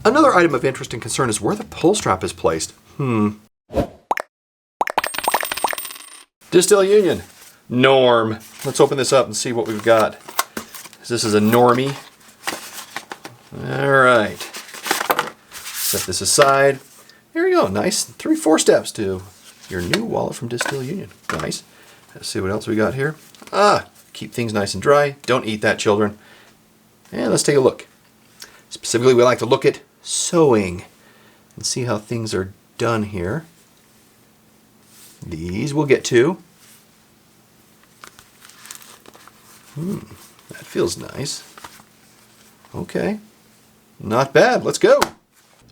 Another item of interest and concern is where the pull strap is placed. Distil Union Norm. Let's open this up and see what we've got. This is a normie. All right. Set this aside. There you go. Nice 3-4 steps to your new wallet from Distil Union. Nice. Let's see what else we got here. Keep things nice and dry. Don't eat that, children. And let's take a look. Specifically, we like to look at sewing and see how things are done here. These we'll get to. That feels nice. Okay. Not bad. Let's go.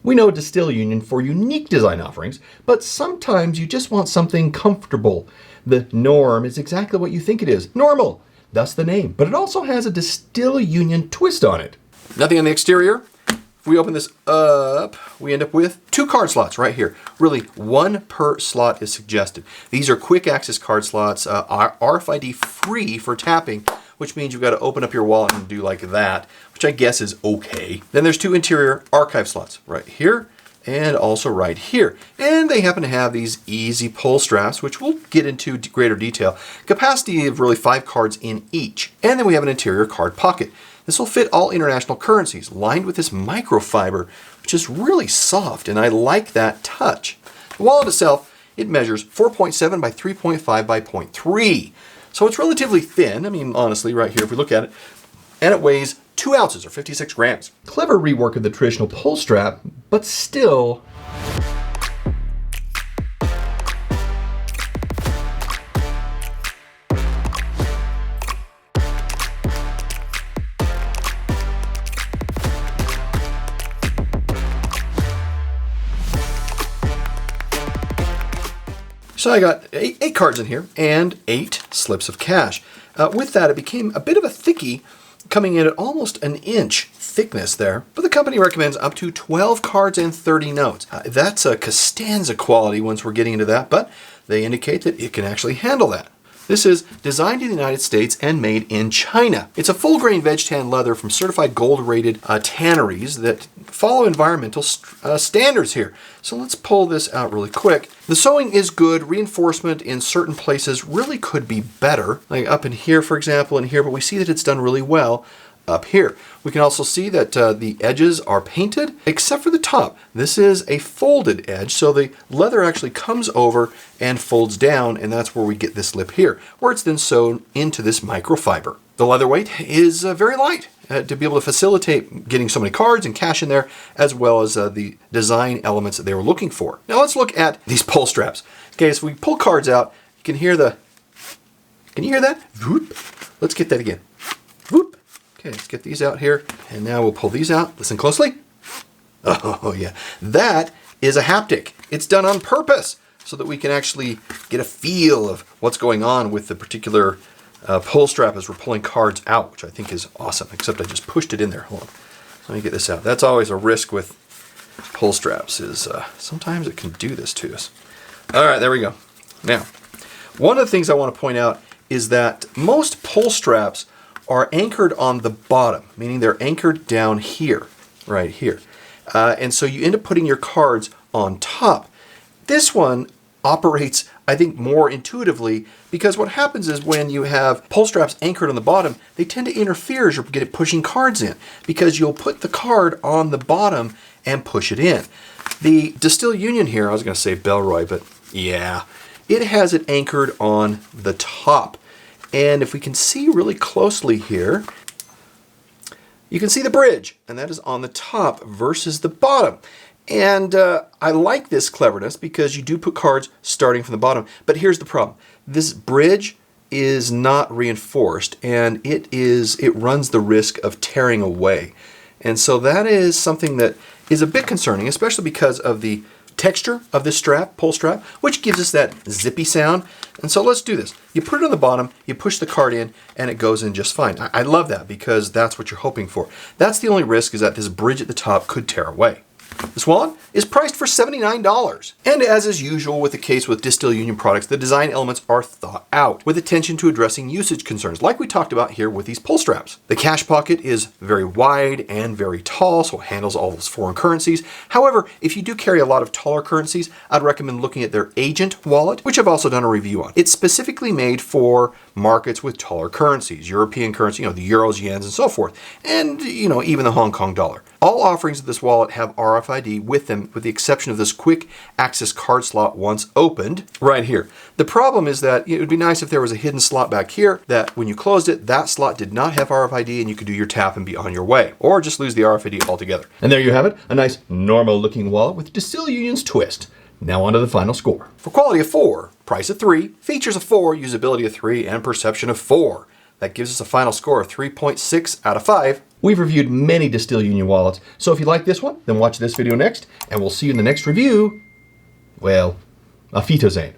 We know Distil Union for unique design offerings, but sometimes you just want something comfortable. The Norm is exactly what you think it is. Normal. Thus the name. But it also has a Distil Union twist on it. Nothing on the exterior. If we open this up, we end up with 2 card slots right here. Really, 1 per slot is suggested. These are quick access card slots, RFID free for tapping, which means you've got to open up your wallet and do like that, which I guess is okay. Then there's 2 interior archive slots right here and also right here. And they happen to have these easy pull straps, which we'll get into greater detail. Capacity of really 5 cards in each. And then we have an interior card pocket. This will fit all international currencies, lined with this microfiber, which is really soft, and I like that touch. The wallet itself, it measures 4.7 by 3.5 by 0.3. So it's relatively thin, I mean, honestly, right here, if we look at it, and it weighs 2 ounces or 56 grams. Clever rework of the traditional pull strap, but still... So I got 8 cards in here and 8 slips of cash. With that, it became a bit of a thickie, coming in at almost an inch thickness there. But the company recommends up to 12 cards and 30 notes. That's a Costanza quality once we're getting into that, but they indicate that it can actually handle that. This is designed in the United States and made in China. It's a full-grain veg tan leather from certified gold-rated tanneries that follow environmental standards here. So let's pull this out really quick. The sewing is good. Reinforcement in certain places really could be better, like up in here, for example, and here, but we see that it's done really well up here. We can also see that the edges are painted, except for the top. This is a folded edge, so the leather actually comes over and folds down, and that's where we get this lip here, where it's then sewn into this microfiber. The leather weight is very light to be able to facilitate getting so many cards and cash in there, as well as the design elements that they were looking for. Now let's look at these pull straps. Okay, so we pull cards out, you can hear the, can you hear that? Whoop. Let's get that again. Whoop. Okay, let's get these out here, and now we'll pull these out. Listen closely. Oh yeah, that is a haptic. It's done on purpose so that we can actually get a feel of what's going on with the particular pull strap as we're pulling cards out, which I think is awesome, except I just pushed it in there. Hold on. Let me get this out. That's always a risk with pull straps, is sometimes it can do this to us. All right, there we go. Now, one of the things I want to point out is that most pull straps are anchored on the bottom, meaning they're anchored down here, right here. And so you end up putting your cards on top. This one operates, I think, more intuitively, because what happens is when you have pull straps anchored on the bottom, they tend to interfere as you're pushing cards in, because you'll put the card on the bottom and push it in. The Distil Union here, I was going to say Belroy, but yeah, it has it anchored on the top. And if we can see really closely here, you can see the bridge, and that is on the top versus the bottom. And I like this cleverness because you do put cards starting from the bottom. But here's the problem. This bridge is not reinforced, and it runs the risk of tearing away. And so that is something that is a bit concerning, especially because of the texture of this strap, pull strap, which gives us that zippy sound. And so let's do this. You put it on the bottom, you push the card in, and it goes in just fine. I love that because that's what you're hoping for. That's the only risk, is that this bridge at the top could tear away. This wallet is priced for $79. And as is usual with the case with Distil Union products, the design elements are thought out with attention to addressing usage concerns, like we talked about here with these pull straps. The cash pocket is very wide and very tall, so it handles all those foreign currencies. However, if you do carry a lot of taller currencies, I'd recommend looking at their Agent wallet, which I've also done a review on. It's specifically made for markets with taller currencies, European currency, the euros, yens, and so forth, and even the Hong Kong dollar. All offerings of this wallet have RFID with them, with the exception of this quick access card slot once opened right here. The problem is that it would be nice if there was a hidden slot back here that when you closed it, that slot did not have RFID and you could do your tap and be on your way, or just lose the RFID altogether. And there you have it, a nice normal looking wallet with Distil Union's twist. Now on to the final score. For quality of 4, price of 3, features of 4, usability of 3, and perception of 4. That gives us a final score of 3.6 out of 5. We've reviewed many Distil Union wallets, so if you like this one, then watch this video next, and we'll see you in the next review. Well, auf Wiedersehen.